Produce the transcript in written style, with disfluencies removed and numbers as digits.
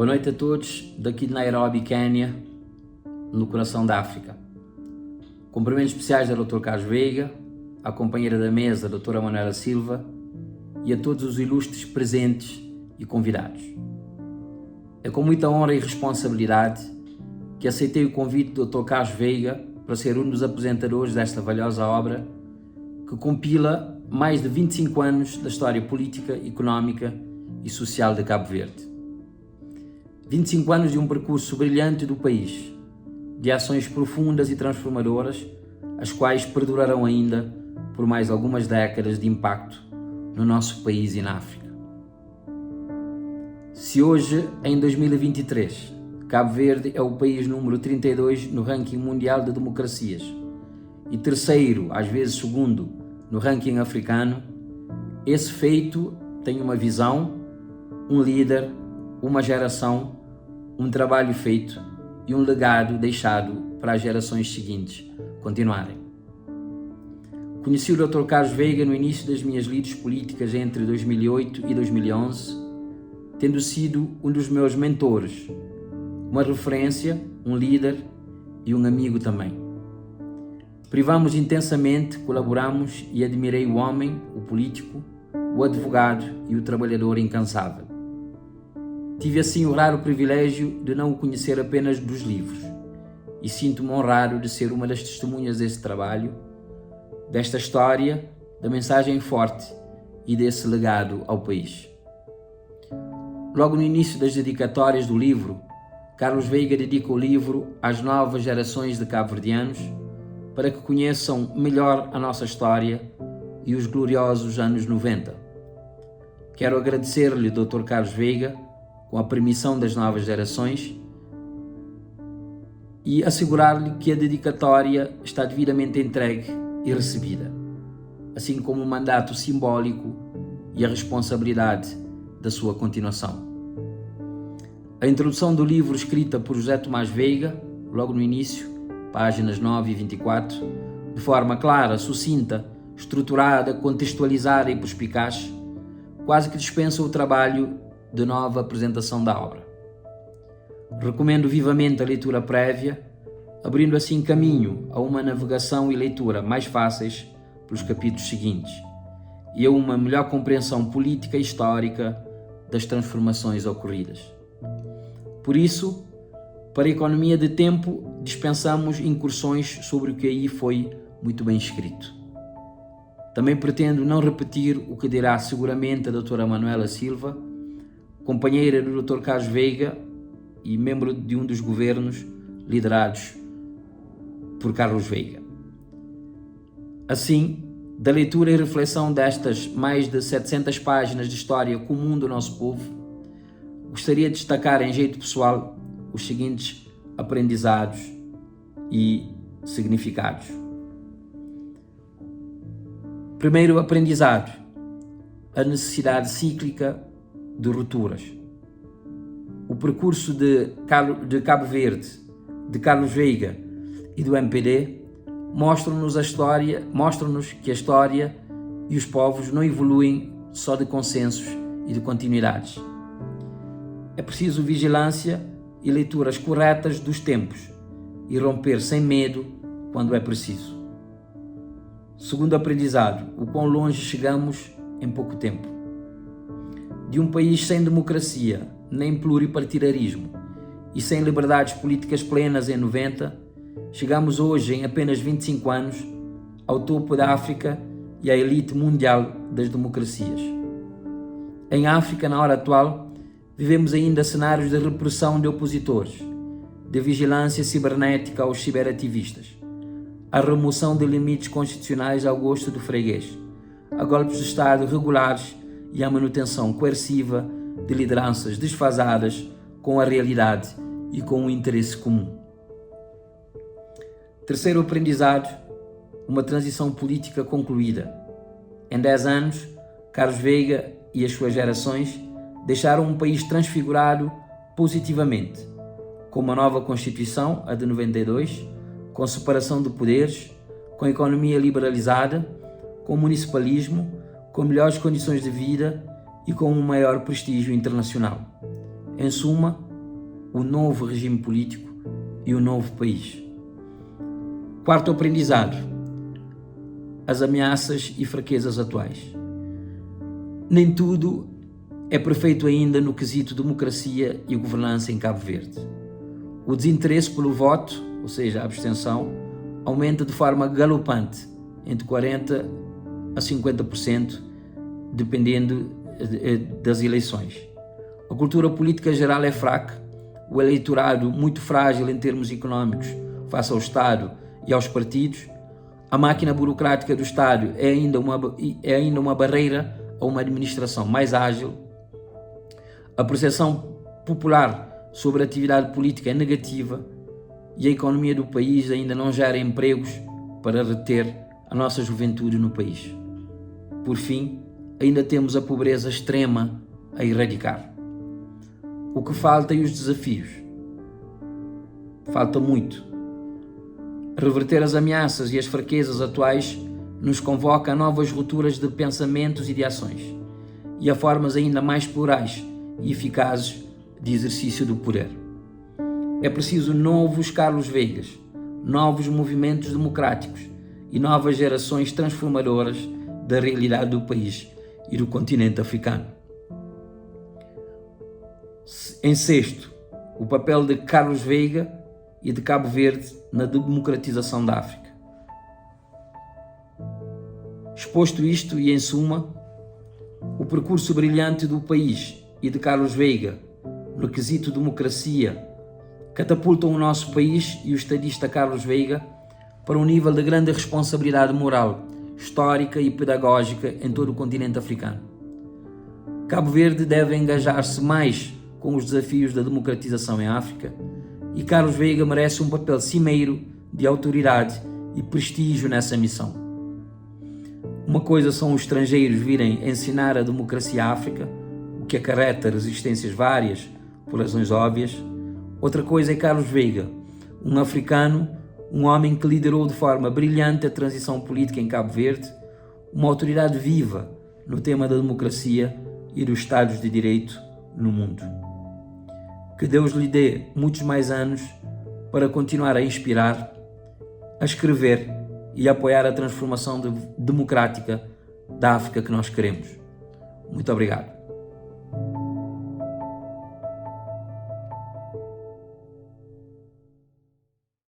Boa noite a todos, daqui de Nairobi, Quênia, no coração da África. Cumprimentos especiais da Dr. Carlos Veiga, à companheira da mesa, a Dra. Manuela Silva, e a todos os ilustres presentes e convidados. É com muita honra e responsabilidade que aceitei o convite do Dr. Carlos Veiga para ser um dos apresentadores desta valiosa obra que compila mais de 25 anos da história política, económica e social de Cabo Verde. 25 anos de um percurso brilhante do país, de ações profundas e transformadoras, as quais perdurarão ainda por mais algumas décadas de impacto no nosso país e na África. Se hoje, em 2023, Cabo Verde é o país número 32 no ranking mundial de democracias e terceiro, às vezes segundo, no ranking africano, esse feito tem uma visão, um líder, uma geração, um trabalho feito e um legado deixado para as gerações seguintes continuarem. Conheci o Dr. Carlos Veiga no início das minhas lides políticas entre 2008 e 2011, tendo sido um dos meus mentores, uma referência, um líder e um amigo também. Privamos intensamente, colaboramos e admirei o homem, o político, o advogado e o trabalhador incansável. Tive assim o raro privilégio de não o conhecer apenas dos livros e sinto-me honrado de ser uma das testemunhas desse trabalho, desta história, da mensagem forte e desse legado ao país. Logo no início das dedicatórias do livro, Carlos Veiga dedica o livro às novas gerações de cabo-verdianos para que conheçam melhor a nossa história e os gloriosos anos 90. Quero agradecer-lhe, Dr. Carlos Veiga, com a permissão das novas gerações e assegurar-lhe que a dedicatória está devidamente entregue e recebida, assim como o mandato simbólico e a responsabilidade da sua continuação. A introdução do livro, escrita por José Tomás Veiga, logo no início, páginas 9 e 24, de forma clara, sucinta, estruturada, contextualizada e perspicaz, quase que dispensa o trabalho de nova apresentação da obra. Recomendo vivamente a leitura prévia, abrindo assim caminho a uma navegação e leitura mais fáceis pelos capítulos seguintes e a uma melhor compreensão política e histórica das transformações ocorridas. Por isso, para a economia de tempo, dispensamos incursões sobre o que aí foi muito bem escrito. Também pretendo não repetir o que dirá seguramente a Dra. Manuela Silva, companheira do Dr. Carlos Veiga e membro de um dos governos liderados por Carlos Veiga. Assim, da leitura e reflexão destas mais de 700 páginas de história comum do nosso povo, gostaria de destacar em jeito pessoal os seguintes aprendizados e significados. Primeiro aprendizado: a necessidade cíclica de rupturas. O percurso de Cabo Verde, de Carlos Veiga e do MPD mostram-nos que a história e os povos não evoluem só de consensos e de continuidades. É preciso vigilância e leituras corretas dos tempos e romper sem medo quando é preciso. Segundo aprendizado, o quão longe chegamos em pouco tempo. De um país sem democracia, nem pluripartidarismo e sem liberdades políticas plenas em 90, chegamos hoje, em apenas 25 anos, ao topo da África e à elite mundial das democracias. Em África, na hora atual, vivemos ainda cenários de repressão de opositores, de vigilância cibernética aos ciberativistas, a remoção de limites constitucionais ao gosto do freguês, a golpes de Estado regulares e a manutenção coerciva de lideranças desfasadas com a realidade e com o interesse comum. Terceiro aprendizado: uma transição política concluída. Em 10 anos, Carlos Veiga e as suas gerações deixaram um país transfigurado positivamente, com uma nova Constituição, a de 92, com separação de poderes, com economia liberalizada, com municipalismo, com melhores condições de vida e com um maior prestígio internacional. Em suma, o novo regime político e o novo país. Quarto aprendizado: as ameaças e fraquezas atuais. Nem tudo é perfeito ainda no quesito democracia e governança em Cabo Verde. O desinteresse pelo voto, ou seja, a abstenção, aumenta de forma galopante, entre 40% a 50%, dependendo das eleições. A cultura política geral é fraca, o eleitorado muito frágil em termos económicos face ao Estado e aos partidos. A máquina burocrática do Estado é ainda uma barreira a uma administração mais ágil. A percepção popular sobre a atividade política é negativa e a economia do país ainda não gera empregos para reter a nossa juventude no país. Por fim, ainda temos a pobreza extrema a erradicar. O que falta e os desafios? Falta muito. Reverter as ameaças e as fraquezas atuais nos convoca a novas rupturas de pensamentos e de ações e a formas ainda mais plurais e eficazes de exercício do poder. É preciso novos Carlos Veigas, novos movimentos democráticos e novas gerações transformadoras da realidade do país e do continente africano. Em sexto, o papel de Carlos Veiga e de Cabo Verde na democratização da África. Exposto isto e em suma, o percurso brilhante do país e de Carlos Veiga no quesito democracia catapultam o nosso país e o estadista Carlos Veiga para um nível de grande responsabilidade moral, histórica e pedagógica em todo o continente africano. Cabo Verde deve engajar-se mais com os desafios da democratização em África e Carlos Veiga merece um papel cimeiro de autoridade e prestígio nessa missão. Uma coisa são os estrangeiros virem ensinar a democracia à África, o que acarreta resistências várias, por razões óbvias. Outra coisa é Carlos Veiga, um africano, um homem que liderou de forma brilhante a transição política em Cabo Verde, uma autoridade viva no tema da democracia e dos Estados de Direito no mundo. Que Deus lhe dê muitos mais anos para continuar a inspirar, a escrever e a apoiar a transformação democrática da África que nós queremos. Muito obrigado.